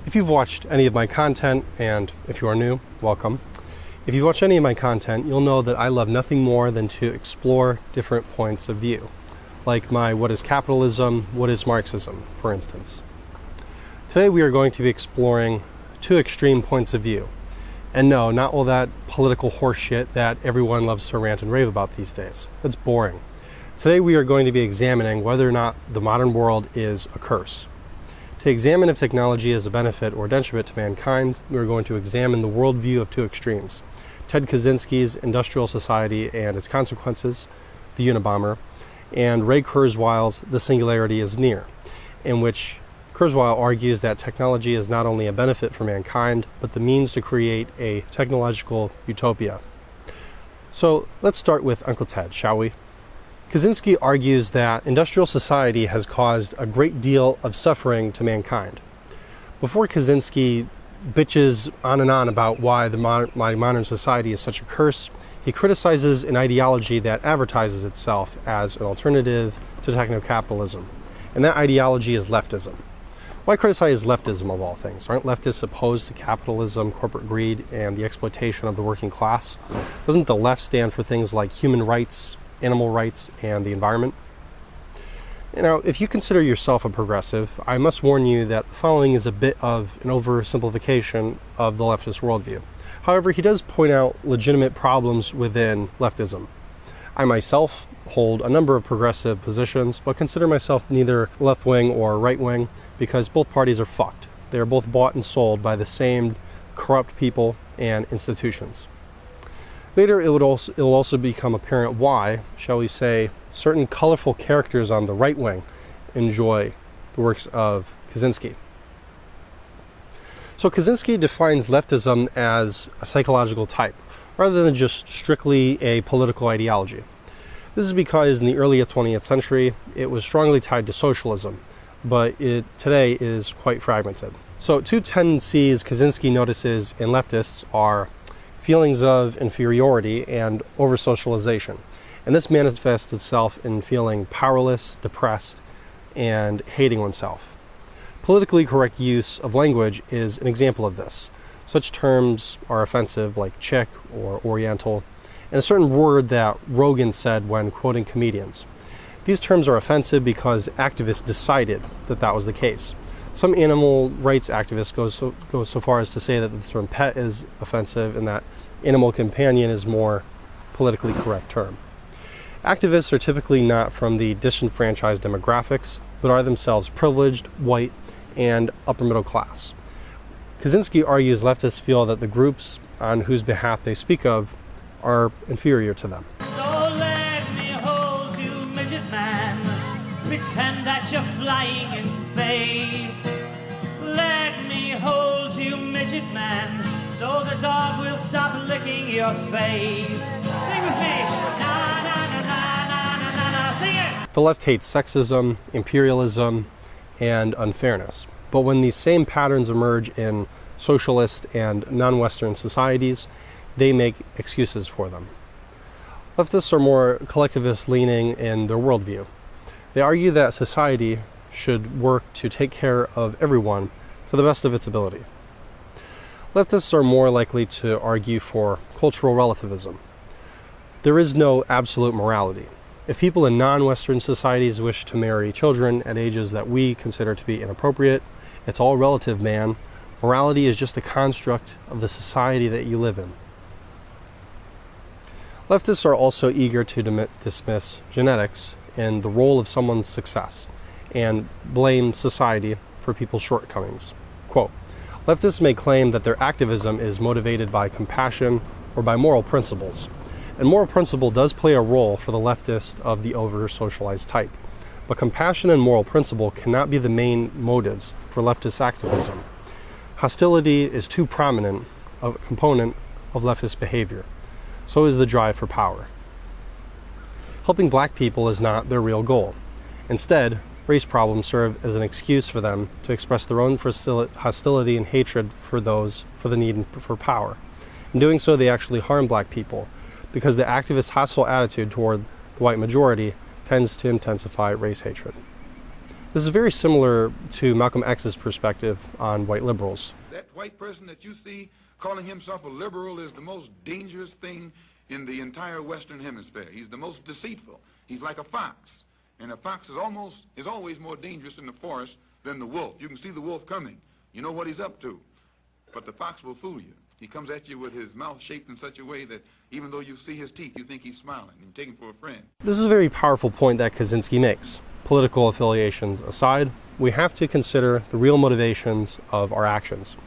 If you've watched any of my content, and if you are new, welcome. If you've watched any of my content, you'll know that I love nothing more than to explore different points of view, like my what is capitalism, what is Marxism, for instance. Today we are going to be exploring two extreme points of view. And no, not all that political horseshit that everyone loves to rant and rave about these days. That's boring. Today we are going to be examining whether or not the modern world is a curse. To examine if technology is a benefit or detriment to mankind, we are going to examine the worldview of two extremes. Ted Kaczynski's Industrial Society and Its Consequences, The Unabomber, and Ray Kurzweil's The Singularity is Near, in which Kurzweil argues that technology is not only a benefit for mankind, but the means to create a technological utopia. So let's start with Uncle Ted, shall we? Kaczynski argues that industrial society has caused a great deal of suffering to mankind. Before Kaczynski bitches on and on about why the modern society is such a curse, he criticizes an ideology that advertises itself as an alternative to techno-capitalism, and that ideology is leftism. Why criticize leftism of all things? Aren't leftists opposed to capitalism, corporate greed, and the exploitation of the working class? Doesn't the left stand for things like human rights, animal rights, and the environment? Now, if you consider yourself a progressive, I must warn you that the following is a bit of an oversimplification of the leftist worldview. However, he does point out legitimate problems within leftism. I myself hold a number of progressive positions, but consider myself neither left-wing or right-wing because both parties are fucked. They are both bought and sold by the same corrupt people and institutions. Later, it will also become apparent why, shall we say, certain colorful characters on the right wing enjoy the works of Kaczynski. So Kaczynski defines leftism as a psychological type, rather than just strictly a political ideology. This is because in the early 20th century, it was strongly tied to socialism, but it today is quite fragmented. So two tendencies Kaczynski notices in leftists are feelings of inferiority and over-socialization. And this manifests itself in feeling powerless, depressed, and hating oneself. Politically correct use of language is an example of this. Such terms are offensive, like chick or oriental, and a certain word that Rogan said when quoting comedians. These terms are offensive because activists decided that that was the case. Some animal rights activists go so far as to say that the term pet is offensive and that animal companion is more politically correct term. Activists are typically not from the disenfranchised demographics, but are themselves privileged, white, and upper middle class. Kaczynski argues leftists feel that the groups on whose behalf they speak of are inferior to them. So let me hold you, midget man. Pretend that you're flying in space. Let me hold you, midget man, so the dog will stop licking your face. Sing with me. Na na na na na na na na. Sing it. The left hates sexism, imperialism, and unfairness. But when these same patterns emerge in socialist and non-Western societies, they make excuses for them. Leftists are more collectivist-leaning in their worldview. They argue that society should work to take care of everyone to the best of its ability. Leftists are more likely to argue for cultural relativism. There is no absolute morality. If people in non-Western societies wish to marry children at ages that we consider to be inappropriate, it's all relative, man. Morality is just a construct of the society that you live in. Leftists are also eager to dismiss genetics and the role of someone's success, and blame society for people's shortcomings. Quote, leftists may claim that their activism is motivated by compassion or by moral principles. And moral principle does play a role for the leftist of the over-socialized type. But compassion and moral principle cannot be the main motives for leftist activism. Hostility is too prominent a component of leftist behavior. So is the drive for power. Helping black people is not their real goal. Instead, race problems serve as an excuse for them to express their own hostility and hatred for the need for power. In doing so, they actually harm black people because the activist hostile attitude toward the white majority tends to intensify race hatred. This is very similar to Malcolm X's perspective on white liberals. That white person that you see calling himself a liberal is the most dangerous thing in the entire Western Hemisphere. He's the most deceitful. He's like a fox. And a fox is always more dangerous in the forest than the wolf. You can see the wolf coming. You know what he's up to. But the fox will fool you. He comes at you with his mouth shaped in such a way that even though you see his teeth, you think he's smiling and you take him for a friend. This is a very powerful point that Kaczynski makes. Political affiliations aside, we have to consider the real motivations of our actions.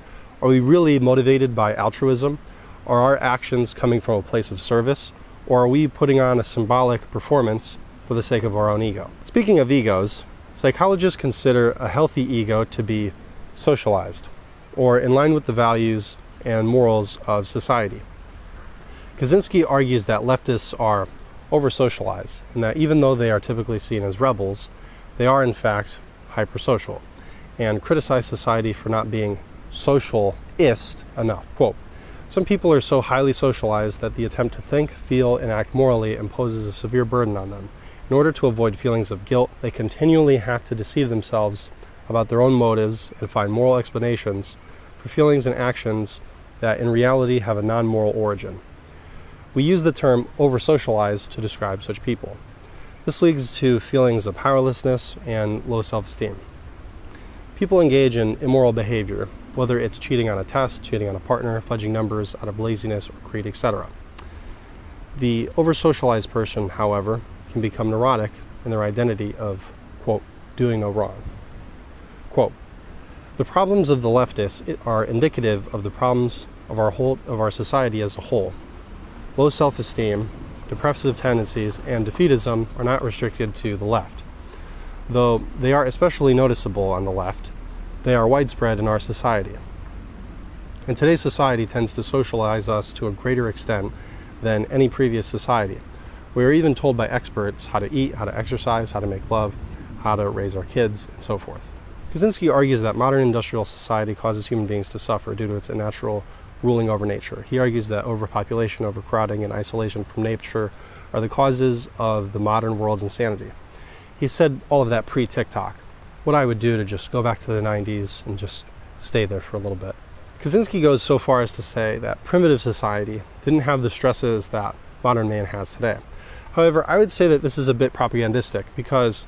Are we really motivated by altruism? Are our actions coming from a place of service? Or are we putting on a symbolic performance for the sake of our own ego? Speaking of egos, psychologists consider a healthy ego to be socialized, or in line with the values and morals of society. Kaczynski argues that leftists are over-socialized, and that even though they are typically seen as rebels, they are in fact hypersocial, and criticize society for not being socialist enough. Quote, "Some people are so highly socialized that the attempt to think, feel, and act morally imposes a severe burden on them. In order to avoid feelings of guilt, they continually have to deceive themselves about their own motives and find moral explanations for feelings and actions that in reality have a non-moral origin. We use the term over-socialized to describe such people. This leads to feelings of powerlessness and low self-esteem. People engage in immoral behavior, whether it's cheating on a test, cheating on a partner, fudging numbers out of laziness or greed, etc. The over-socialized person, however, can become neurotic in their identity of, quote, doing no wrong. Quote, the problems of the leftists are indicative of the problems of our society as a whole. Low self-esteem, depressive tendencies, and defeatism are not restricted to the left. Though they are especially noticeable on the left, they are widespread in our society. And today's society tends to socialize us to a greater extent than any previous society. We are even told by experts how to eat, how to exercise, how to make love, how to raise our kids, and so forth. Kaczynski argues that modern industrial society causes human beings to suffer due to its unnatural ruling over nature. He argues that overpopulation, overcrowding, and isolation from nature are the causes of the modern world's insanity. He said all of that pre-TikTok. What I would do to just go back to the 90s and just stay there for a little bit. Kaczynski goes so far as to say that primitive society didn't have the stresses that modern man has today. However, I would say that this is a bit propagandistic because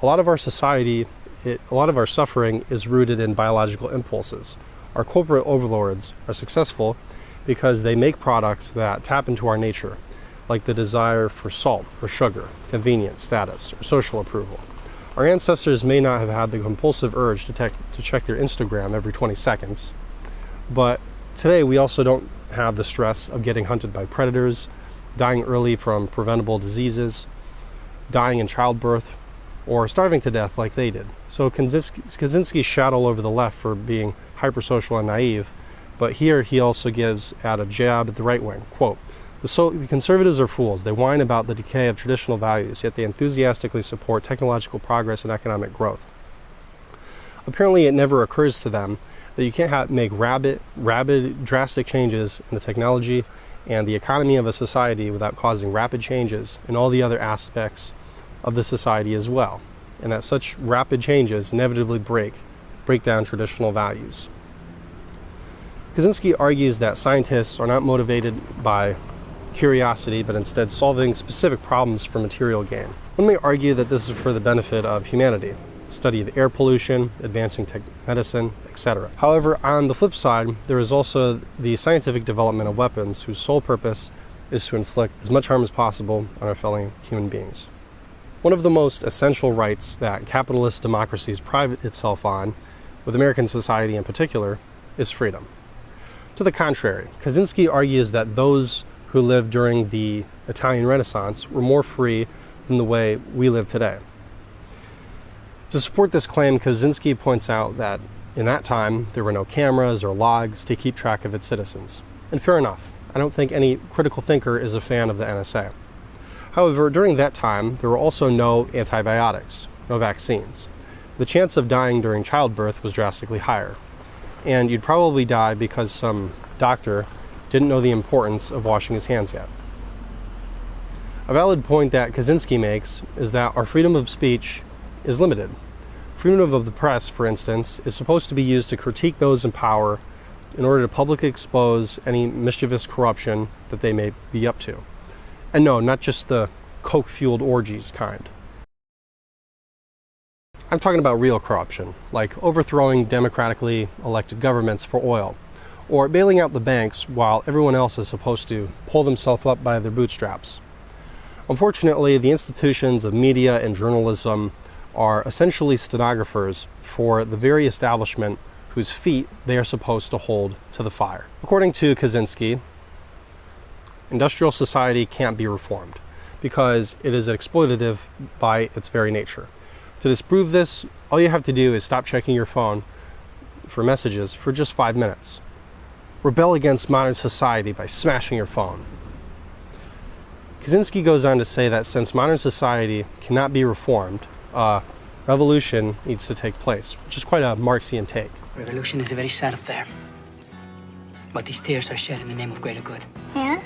a lot of our society, a lot of our suffering is rooted in biological impulses. Our corporate overlords are successful because they make products that tap into our nature, like the desire for salt or sugar, convenience, status, or social approval. Our ancestors may not have had the compulsive urge to check their Instagram every 20 seconds, but today we also don't have the stress of getting hunted by predators, dying early from preventable diseases, dying in childbirth, or starving to death like they did. So Kaczynski shot all over the left for being hypersocial and naive, but here he also gives out a jab at the right wing. Quote, the conservatives are fools. They whine about the decay of traditional values, yet they enthusiastically support technological progress and economic growth. Apparently it never occurs to them that you can't make rapid, drastic changes in the technology and the economy of a society without causing rapid changes in all the other aspects of the society as well, and that such rapid changes inevitably break down traditional values. Kaczynski argues that scientists are not motivated by curiosity, but instead solving specific problems for material gain. One may argue that this is for the benefit of humanity, the study of air pollution, advancing medicine, etc. However, on the flip side, there is also the scientific development of weapons whose sole purpose is to inflict as much harm as possible on our fellow human beings. One of the most essential rights that capitalist democracies pride itself on, with American society in particular, is freedom. To the contrary, Kaczynski argues that those who lived during the Italian Renaissance were more free than the way we live today. To support this claim, Kaczynski points out that in that time there were no cameras or logs to keep track of its citizens. And fair enough, I don't think any critical thinker is a fan of the NSA. However, during that time, there were also no antibiotics, no vaccines. The chance of dying during childbirth was drastically higher, and you'd probably die because some doctor didn't know the importance of washing his hands yet. A valid point that Kaczynski makes is that our freedom of speech is limited. Freedom of the press, for instance, is supposed to be used to critique those in power in order to publicly expose any mischievous corruption that they may be up to. And no, not just the coke-fueled orgies kind. I'm talking about real corruption, like overthrowing democratically elected governments for oil, or bailing out the banks while everyone else is supposed to pull themselves up by their bootstraps. Unfortunately, the institutions of media and journalism are essentially stenographers for the very establishment whose feet they are supposed to hold to the fire. According to Kaczynski, industrial society can't be reformed because it is exploitative by its very nature. To disprove this, all you have to do is stop checking your phone for messages for just 5 minutes. Rebel against modern society by smashing your phone. Kaczynski goes on to say that since modern society cannot be reformed, revolution needs to take place, which is quite a Marxian take. Revolution is a very sad affair. But these tears are shed in the name of greater good. Yeah?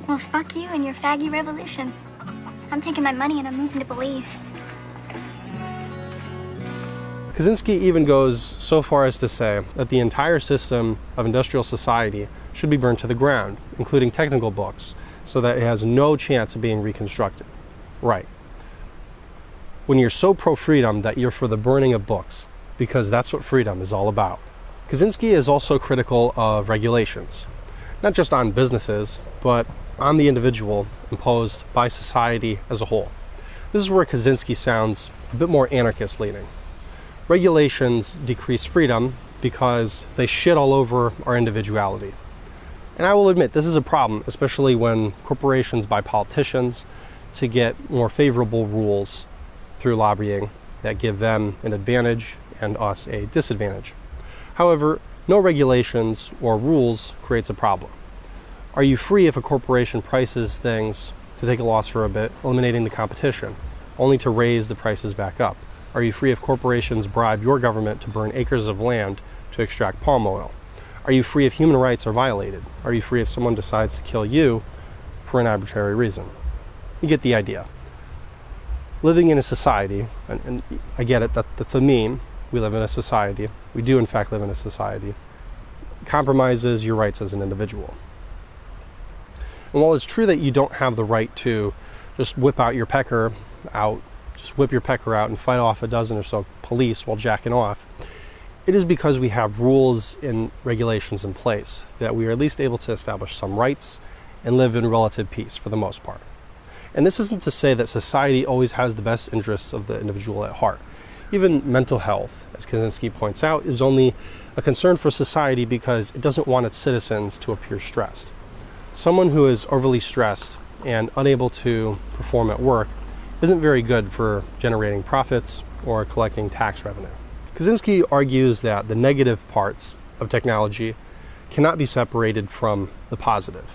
Well, fuck you and your faggy revolution. I'm taking my money and I'm moving to Belize. Kaczynski even goes so far as to say that the entire system of industrial society should be burned to the ground, including technical books, so that it has no chance of being reconstructed. Right. When you're so pro-freedom that you're for the burning of books, because that's what freedom is all about. Kaczynski is also critical of regulations, not just on businesses, but on the individual imposed by society as a whole. This is where Kaczynski sounds a bit more anarchist-leaning. Regulations decrease freedom because they shit all over our individuality. And I will admit, this is a problem, especially when corporations buy politicians to get more favorable rules through lobbying that give them an advantage and us a disadvantage. However, no regulations or rules creates a problem. Are you free if a corporation prices things to take a loss for a bit, eliminating the competition, only to raise the prices back up? Are you free if corporations bribe your government to burn acres of land to extract palm oil? Are you free if human rights are violated? Are you free if someone decides to kill you for an arbitrary reason? You get the idea. Living in a society, and I get it, that's a meme. We live in a society. We do in fact live in a society. Compromises your rights as an individual. And while it's true that you don't have the right to just whip your pecker out and fight off a dozen or so police while jacking off, it is because we have rules and regulations in place that we are at least able to establish some rights and live in relative peace for the most part. And this isn't to say that society always has the best interests of the individual at heart. Even mental health, as Kaczynski points out, is only a concern for society because it doesn't want its citizens to appear stressed. Someone who is overly stressed and unable to perform at work isn't very good for generating profits or collecting tax revenue. Kaczynski argues that the negative parts of technology cannot be separated from the positive.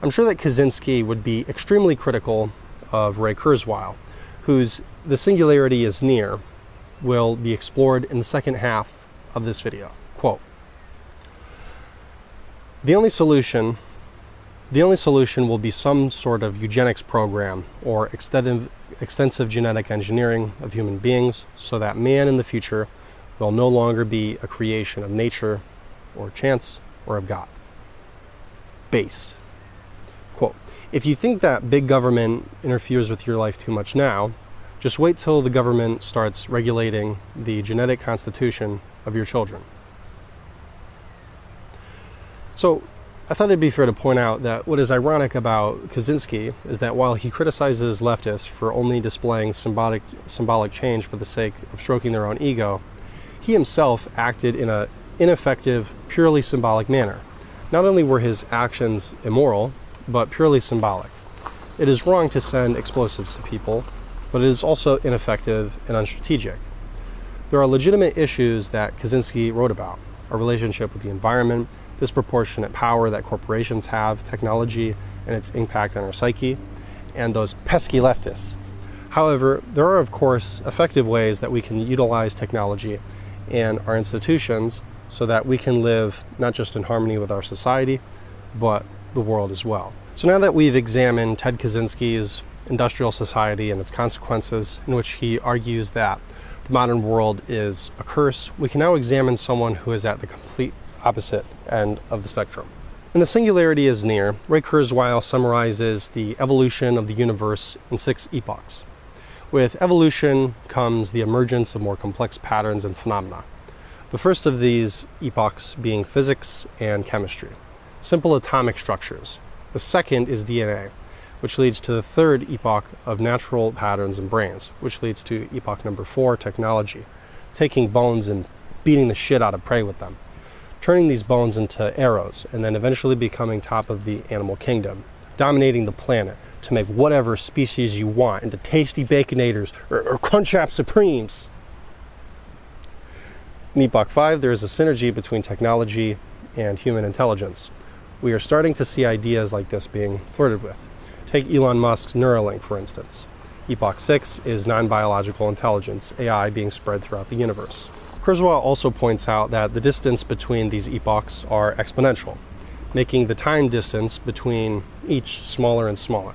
I'm sure that Kaczynski would be extremely critical of Ray Kurzweil, whose The Singularity is Near will be explored in the second half of this video. Quote, The only solution will be some sort of eugenics program or extensive genetic engineering of human beings so that man in the future will no longer be a creation of nature or chance or of God. Based. Quote, if you think that big government interferes with your life too much now, just wait till the government starts regulating the genetic constitution of your children. So, I thought it'd be fair to point out that what is ironic about Kaczynski is that while he criticizes leftists for only displaying symbolic change for the sake of stroking their own ego, he himself acted in an ineffective, purely symbolic manner. Not only were his actions immoral, but purely symbolic. It is wrong to send explosives to people, but it is also ineffective and unstrategic. There are legitimate issues that Kaczynski wrote about: our relationship with the environment, disproportionate power that corporations have, technology and its impact on our psyche, and those pesky leftists. However, there are of course effective ways that we can utilize technology and our institutions so that we can live not just in harmony with our society, but the world as well. So now that we've examined Ted Kaczynski's industrial society and its consequences, in which he argues that the modern world is a curse, we can now examine someone who is at the complete opposite end of the spectrum. In The Singularity is Near, Ray Kurzweil summarizes the evolution of the universe in 6 epochs. With evolution comes the emergence of more complex patterns and phenomena. The first of these epochs being physics and chemistry, simple atomic structures. The second is DNA, which leads to the third epoch of natural patterns and brains, which leads to epoch number 4, technology, taking bones and beating the shit out of prey with them, turning these bones into arrows, and then eventually becoming top of the animal kingdom, dominating the planet to make whatever species you want into tasty baconators or crunch-up supremes. In epoch 5, there is a synergy between technology and human intelligence. We are starting to see ideas like this being flirted with. Take Elon Musk's Neuralink, for instance. Epoch 6 is non-biological intelligence, AI, being spread throughout the universe. Kurzweil also points out that the distance between these epochs are exponential, making the time distance between each smaller and smaller.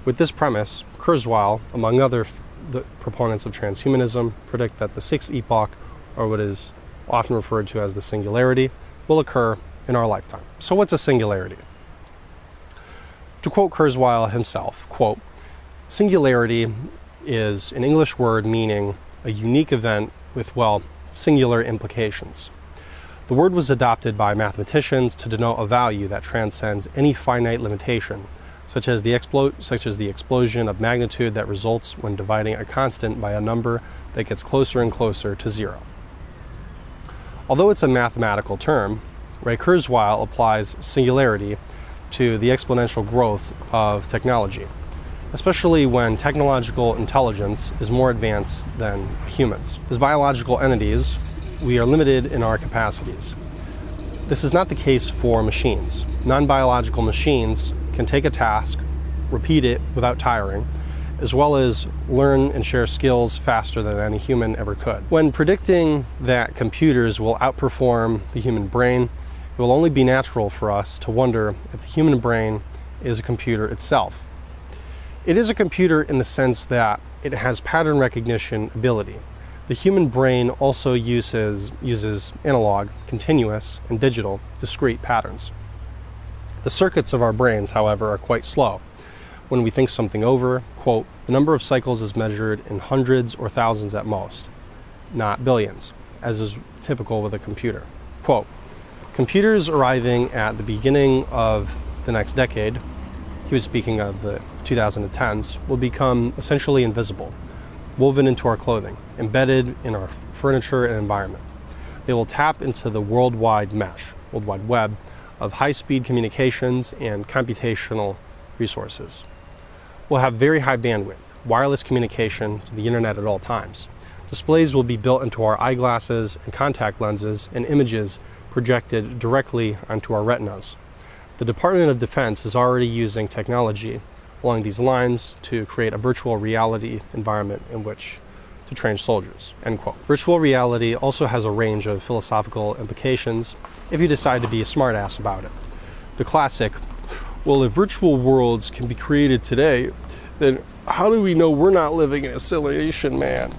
With this premise, Kurzweil, among other the proponents of transhumanism, predict that the 6th epoch, or what is often referred to as the singularity, will occur in our lifetime. So what's a singularity? To quote Kurzweil himself, quote, "Singularity is an English word meaning a unique event with, well, singular implications. The word was adopted by mathematicians to denote a value that transcends any finite limitation, such as the explosion of magnitude that results when dividing a constant by a number that gets closer and closer to 0. Although it's a mathematical term, Ray Kurzweil applies singularity to the exponential growth of technology, especially when technological intelligence is more advanced than humans. As biological entities, we are limited in our capacities. This is not the case for machines. Non-biological machines can take a task, repeat it without tiring, as well as learn and share skills faster than any human ever could. When predicting that computers will outperform the human brain, it will only be natural for us to wonder if the human brain is a computer itself. It is a computer in the sense that it has pattern recognition ability. The human brain also uses analog, continuous, and digital, discrete patterns. The circuits of our brains, however, are quite slow. When we think something over, quote, the number of cycles is measured in hundreds or thousands at most, not billions, as is typical with a computer. Quote, computers arriving at the beginning of the next decade, he was speaking of the 2010s, will become essentially invisible, woven into our clothing, embedded in our furniture and environment. They will tap into the worldwide mesh, World Wide Web, of high-speed communications and computational resources. We'll have very high bandwidth, wireless communication to the internet at all times. Displays will be built into our eyeglasses and contact lenses, and images projected directly onto our retinas. The Department of Defense is already using technology along these lines to create a virtual reality environment in which to train soldiers, end quote. Virtual reality also has a range of philosophical implications if you decide to be a smartass about it. The classic, well, if virtual worlds can be created today, then how do we know we're not living in a simulation, man?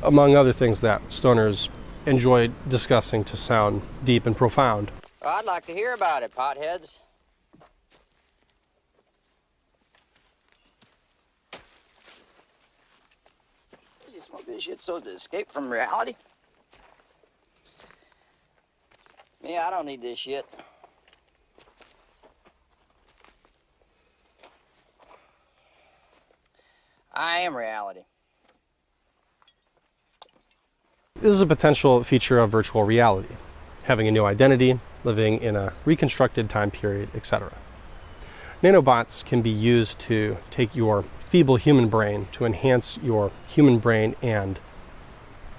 Among other things that stoners enjoy discussing to sound deep and profound. Well, I'd like to hear about it, potheads. You smoke this shit so to escape from reality? Yeah, I don't need this shit. I am reality. This is a potential feature of virtual reality, having a new identity, living in a reconstructed time period, etc. Nanobots can be used to take your feeble human brain to enhance your human brain and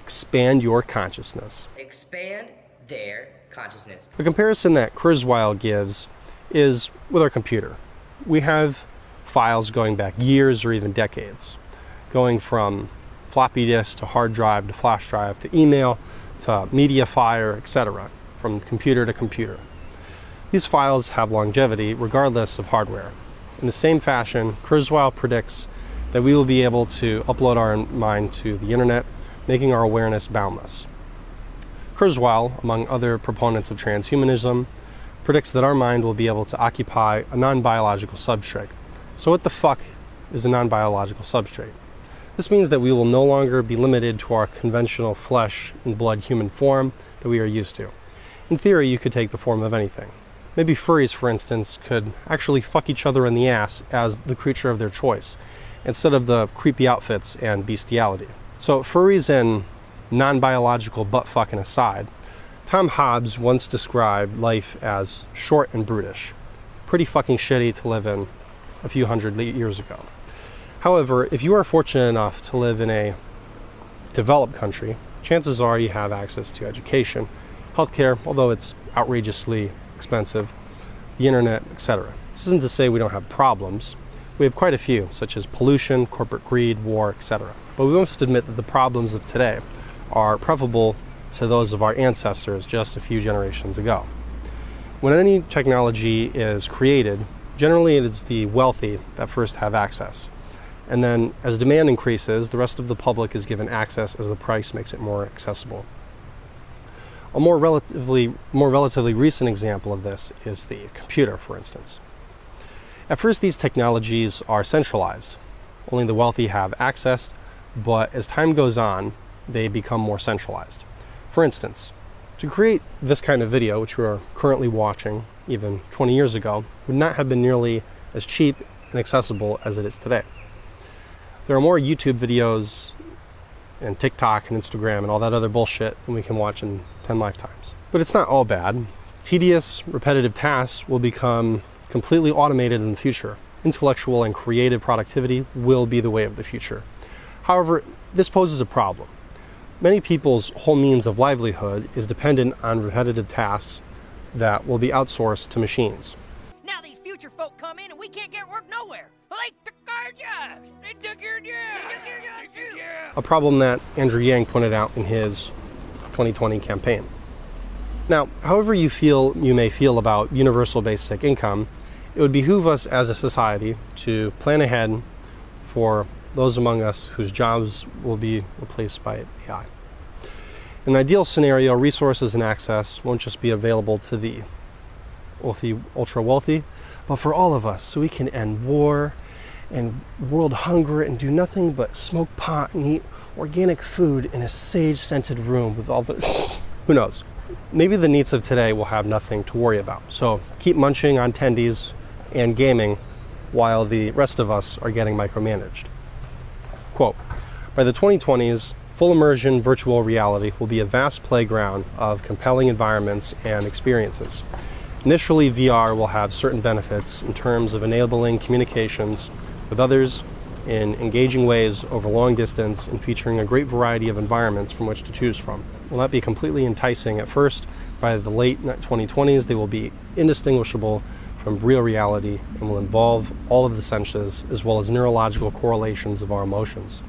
expand your consciousness. Expand their consciousness. The comparison that Kurzweil gives is with our computer. We have files going back years or even decades, going from floppy disk to hard drive to flash drive to email to media file, etc., from computer to computer. These files have longevity regardless of hardware. In the same fashion, Kurzweil predicts that we will be able to upload our mind to the internet making our awareness boundless. Kurzweil, among other proponents of transhumanism, predicts that our mind will be able to occupy a non-biological substrate. So what the fuck is a non-biological substrate? This means that we will no longer be limited to our conventional flesh and blood human form that we are used to. In theory, you could take the form of anything. Maybe furries, for instance, could actually fuck each other in the ass as the creature of their choice, instead of the creepy outfits and bestiality. So furries and non-biological butt fucking aside, Tom Hobbes once described life as short and brutish. Pretty fucking shitty to live in a few hundred years ago. However, if you are fortunate enough to live in a developed country, chances are you have access to education, healthcare, although it's outrageously expensive, the internet, etc. This isn't to say we don't have problems. We have quite a few, such as pollution, corporate greed, war, etc. But we must admit that the problems of today are preferable to those of our ancestors just a few generations ago. When any technology is created, generally it is the wealthy that first have access. And then as demand increases, the rest of the public is given access as the price makes it more accessible. A more relatively recent example of this is the computer, for instance. At first, these technologies are centralized. Only the wealthy have access, but as time goes on, they become more centralized. For instance, to create this kind of video, which we are currently watching, even 20 years ago, would not have been nearly as cheap and accessible as it is today. There are more YouTube videos and TikTok and Instagram and all that other bullshit than we can watch in 10 lifetimes. But it's not all bad. Tedious, repetitive tasks will become completely automated in the future. Intellectual and creative productivity will be the way of the future. However, this poses a problem. Many people's whole means of livelihood is dependent on repetitive tasks that will be outsourced to machines. Now these future folk come in and we can't get work nowhere. They took our jobs. They took your jobs. They took your jobs too. A problem that Andrew Yang pointed out in his 2020 campaign. Now, however you may feel about universal basic income, it would behoove us as a society to plan ahead for those among us whose jobs will be replaced by AI. In an ideal scenario, resources and access won't just be available to the ultra wealthy, but for all of us, so we can end war and world hunger and do nothing but smoke pot and eat organic food in a sage-scented room with all the... Who knows? Maybe the needs of today will have nothing to worry about. So keep munching on tendies and gaming while the rest of us are getting micromanaged. Quote, by the 2020s, full immersion virtual reality will be a vast playground of compelling environments and experiences. Initially, VR will have certain benefits in terms of enabling communications with others in engaging ways over long distance and featuring a great variety of environments from which to choose from. Will not be completely enticing at first. By the late 2020s, they will be indistinguishable from real reality and will involve all of the senses as well as neurological correlations of our emotions.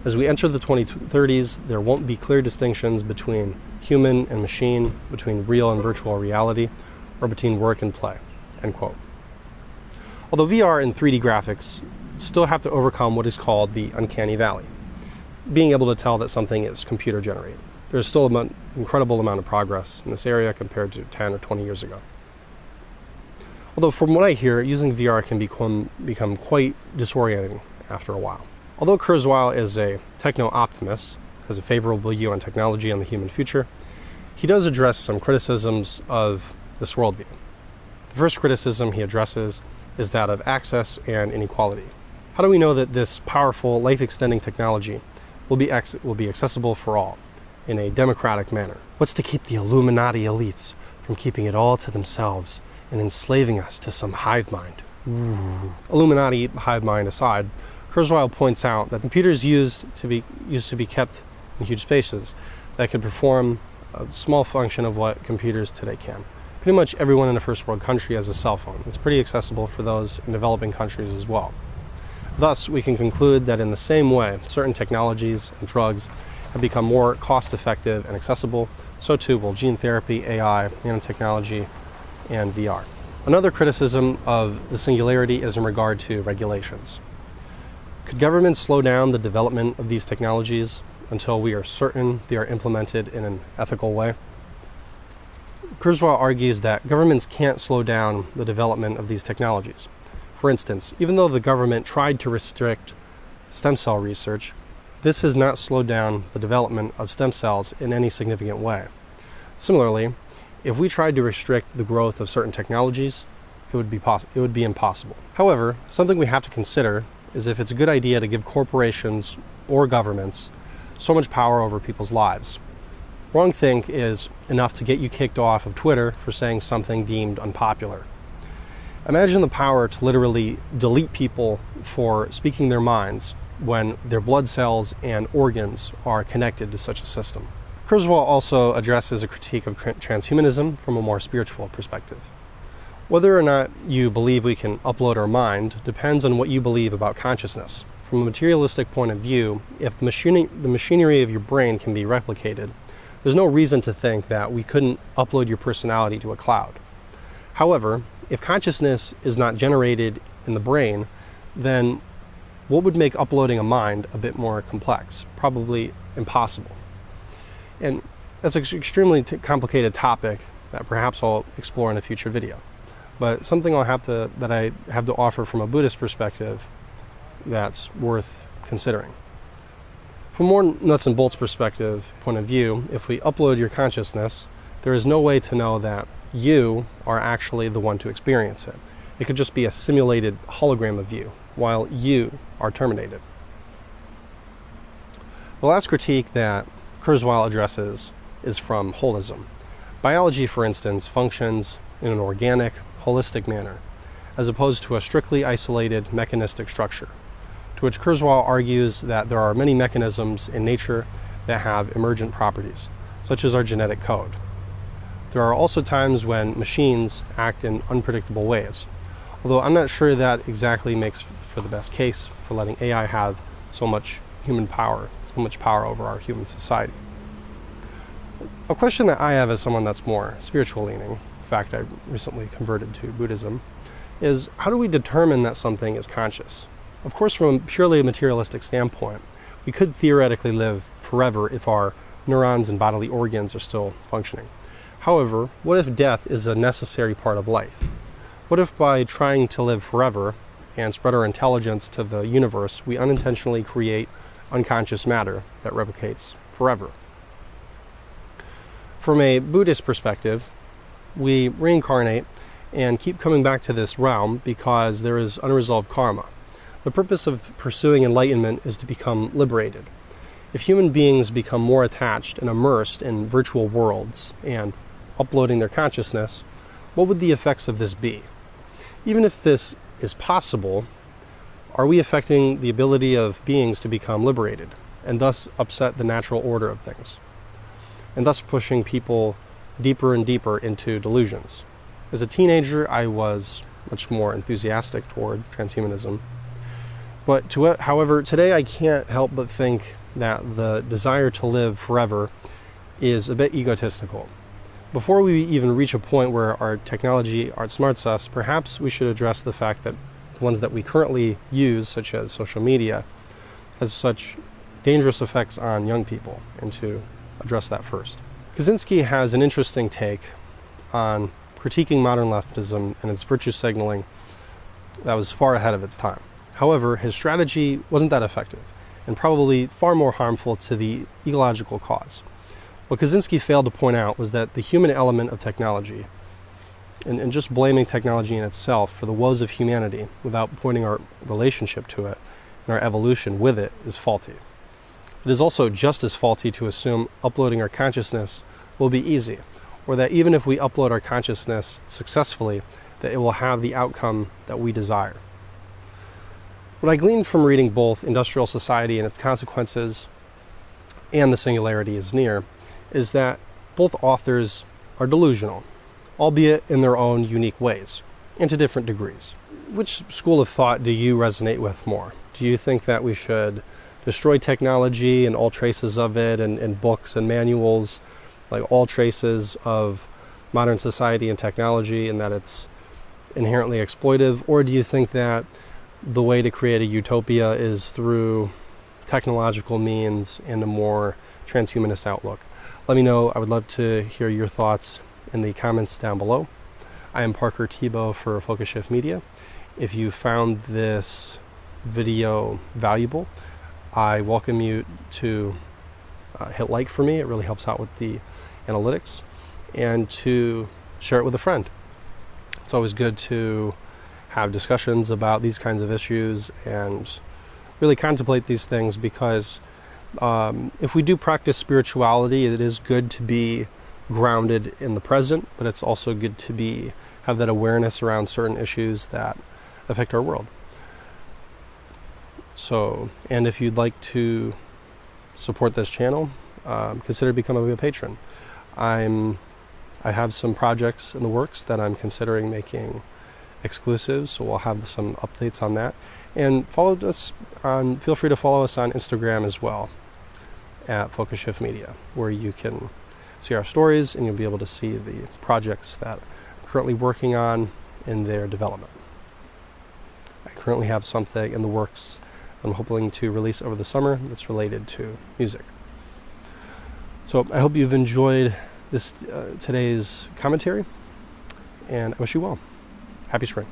As we enter the 2030s, there won't be clear distinctions between human and machine, between real and virtual reality, or between work and play, end quote. Although VR and 3D graphics still have to overcome what is called the uncanny valley, being able to tell that something is computer generated. There's still an incredible amount of progress in this area compared to 10 or 20 years ago. Although from what I hear, using VR can become quite disorienting after a while. Although Kurzweil is a techno-optimist, has a favorable view on technology and the human future, he does address some criticisms of this worldview. The first criticism he addresses is that of access and inequality. How do we know that this powerful, life-extending technology will be accessible for all in a democratic manner? What's to keep the Illuminati elites from keeping it all to themselves and enslaving us to some hive mind? Ooh. Illuminati hive mind aside, Kurzweil points out that computers used to be kept in huge spaces that could perform a small function of what computers today can. Pretty much everyone in a first world country has a cell phone. It's pretty accessible for those in developing countries as well. Thus, we can conclude that in the same way, certain technologies and drugs have become more cost-effective and accessible, so too will gene therapy, AI, nanotechnology, and VR. Another criticism of the Singularity is in regard to regulations. Could governments slow down the development of these technologies until we are certain they are implemented in an ethical way. Kurzweil argues that governments can't slow down the development of these technologies. For instance, even though the government tried to restrict stem cell research, this has not slowed down the development of stem cells in any significant way. Similarly, if we tried to restrict the growth of certain technologies, it would be impossible. However, something we have to consider is if it's a good idea to give corporations or governments so much power over people's lives. Wrongthink is enough to get you kicked off of Twitter for saying something deemed unpopular. Imagine the power to literally delete people for speaking their minds when their blood cells and organs are connected to such a system. Kurzweil also addresses a critique of transhumanism from a more spiritual perspective. Whether or not you believe we can upload our mind depends on what you believe about consciousness. From a materialistic point of view, if the machinery of your brain can be replicated, there's no reason to think that we couldn't upload your personality to a cloud. However, if consciousness is not generated in the brain, then what would make uploading a mind a bit more complex? Probably impossible. And that's an extremely complicated topic that perhaps I'll explore in a future video. But something that I have to offer from a Buddhist perspective that's worth considering. From a more nuts and bolts perspective point of view, if we upload your consciousness, there is no way to know that you are actually the one to experience it. It could just be a simulated hologram of you, while you are terminated. The last critique that Kurzweil addresses is from holism. Biology, for instance, functions in an organic, holistic manner, as opposed to a strictly isolated mechanistic structure, to which Kurzweil argues that there are many mechanisms in nature that have emergent properties, such as our genetic code. There are also times when machines act in unpredictable ways, although I'm not sure that exactly makes for the best case for letting AI have so much human power, so much power over our human society. A question that I have as someone that's more spiritual leaning, in fact I recently converted to Buddhism, is how do we determine that something is conscious? Of course, from a purely materialistic standpoint, we could theoretically live forever if our neurons and bodily organs are still functioning. However, what if death is a necessary part of life? What if by trying to live forever and spread our intelligence to the universe, we unintentionally create unconscious matter that replicates forever? From a Buddhist perspective, we reincarnate and keep coming back to this realm because there is unresolved karma. The purpose of pursuing enlightenment is to become liberated. If human beings become more attached and immersed in virtual worlds and uploading their consciousness, what would the effects of this be? Even if this is possible, are we affecting the ability of beings to become liberated and thus upset the natural order of things, and thus pushing people deeper and deeper into delusions? As a teenager, I was much more enthusiastic toward transhumanism. However, today I can't help but think that the desire to live forever is a bit egotistical. Before we even reach a point where our technology outsmarts us, perhaps we should address the fact that the ones that we currently use, such as social media, has such dangerous effects on young people, and to address that first. Kaczynski has an interesting take on critiquing modern leftism and its virtue signaling that was far ahead of its time. However, his strategy wasn't that effective, and probably far more harmful to the ecological cause. What Kaczynski failed to point out was that the human element of technology, and just blaming technology in itself for the woes of humanity without pointing our relationship to it and our evolution with it, is faulty. It is also just as faulty to assume uploading our consciousness will be easy, or that even if we upload our consciousness successfully, that it will have the outcome that we desire. What I gleaned from reading both Industrial Society and Its Consequences and The Singularity is Near is that both authors are delusional, albeit in their own unique ways, and to different degrees. Which school of thought do you resonate with more? Do you think that we should destroy technology and all traces of it, and books and manuals, like all traces of modern society and technology, and that it's inherently exploitive? Or do you think that the way to create a utopia is through technological means and a more transhumanist outlook. Let me know. I would love to hear your thoughts in the comments down below. I am Parker Tebow for Focus Shift Media. If you found this video valuable, I welcome you to hit like for me. It really helps out with the analytics, and to share it with a friend. It's always good to have discussions about these kinds of issues and really contemplate these things, because if we do practice spirituality, it is good to be grounded in the present, but it's also good to have that awareness around certain issues that affect our world. So, and if you'd like to support this channel, consider becoming a patron. I have some projects in the works that I'm considering making exclusive, so we'll have some updates on that. And feel free to follow us on Instagram as well, at Focus Shift Media, where you can see our stories and you'll be able to see the projects that I'm currently working on in their development. I currently have something in the works I'm hoping to release over the summer that's related to music. So I hope you've enjoyed this today's commentary, and I wish you well. Happy spring.